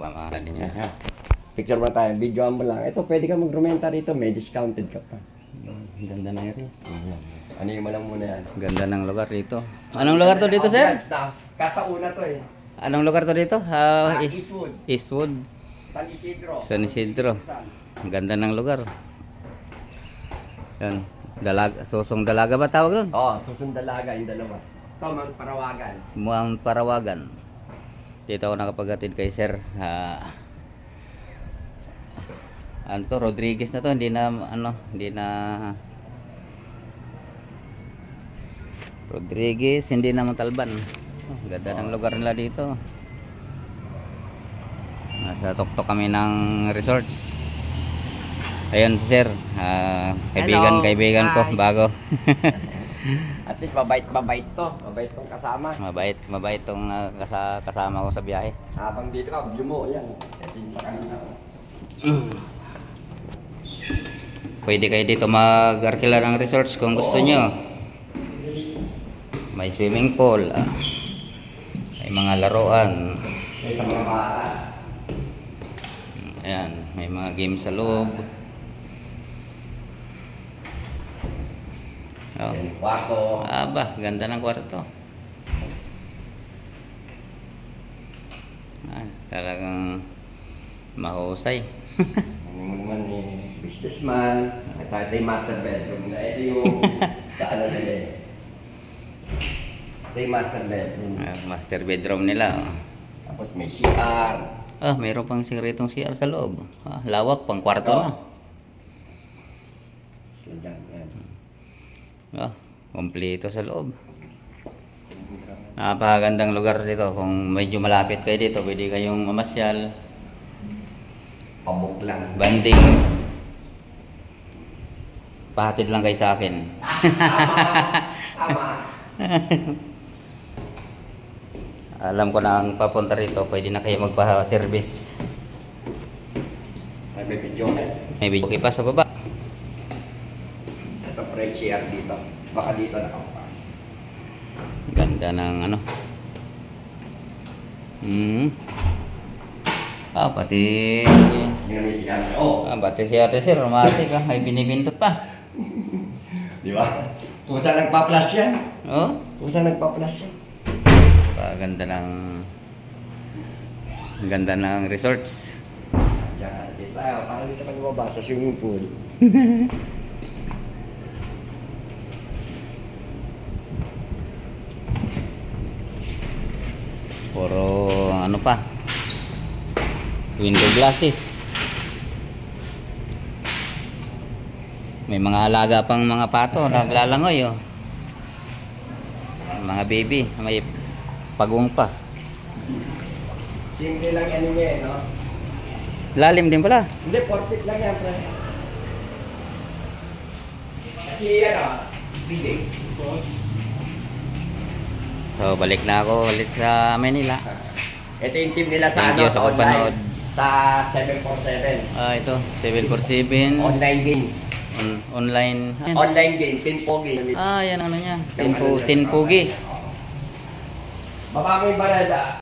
Pamahalin niya. Picture mo tayo, videoan mo lang. Ito, pwede ka mag-rumenta rito, may discounted ka pa. Ganda na rin. Ano yung malang muna yan? Ganda ng lugar dito. Anong lugar to dito, sir? Kasauna to eh. Anong lugar to dito? Eastwood. Eastwood. San Isidro. San Isidro. Ang ganda ng lugar. Yan. Susong dalaga ba tawag doon? Oo, Susong Dalaga yung dalawa. Ito, Mount Parawagan. Mount Parawagan. Dito ako nakapaghatid kay sir sa ano to, Rodriguez na to, hindi na Rodriguez, hindi na Montalban. Ganda ng lugar nila dito. Nasa tuktok kami ng resort. Ayun sir, kaibigan ko bago. At least mabait to. Mabait tong kasama. mabait tong kasama ko sa biyahe. Habang dito ka, view mo, yan. Ito yung sa kanina. Pwede kayo dito mag-arkila ng resorts kung gusto nyo. May swimming pool, may mga laruan, May sa mga bata. ayan, may mga games sa loob. Oh. Kwarto. Aba, ganda ng kwarto. Talagang mahusay. Ano mo naman eh, businessman. Ito yung master bedroom na. Ito yung sa ano nila eh. Ito yung master bedroom. Master bedroom nila. Tapos may CR. Mayroon pang sikretong CR sa loob. Lawak, pang kwarto na. So, dyan, yan. Kompleto sa loob. Napakagandang lugar dito. Kung medyo malapit kayo dito, pwede kayong mamasyal. Pabok lang. Banding. Pahatid lang kayo sa akin. Tama. Alam ko na ang papunta rito, pwede na kayo magpa-service. May video na. May video pa sa baba. Ito pre, CR dito. Baka dito nakapas. Ganda ng ano. Pati Yung may CR. Oh! pati si ate sir, romantic may pinipintot pa. Di ba? Kung saan nagpa-flash yan? Kung saan nagpa-flash yan? Ganda ng resorts. Diyan, dito tayo. Parang dito ka lumabas sa swimming pool. Puro ano pa, window glasses. May mga alaga pang mga pato naglalangoy mga baby, may pagong pa. Simple lang yan niya no? Lalim din pala. Hindi, perfect lang yan, pre. Kasi bigay. So balik na ako ulit sa Manila. Ito yung team nila sa Thank you sa pagpanood. Sa 747. Ito 747 Online game. online. Online game, Tinpogi. Yan ano niya. Tinpogi. Baba mo yung barada.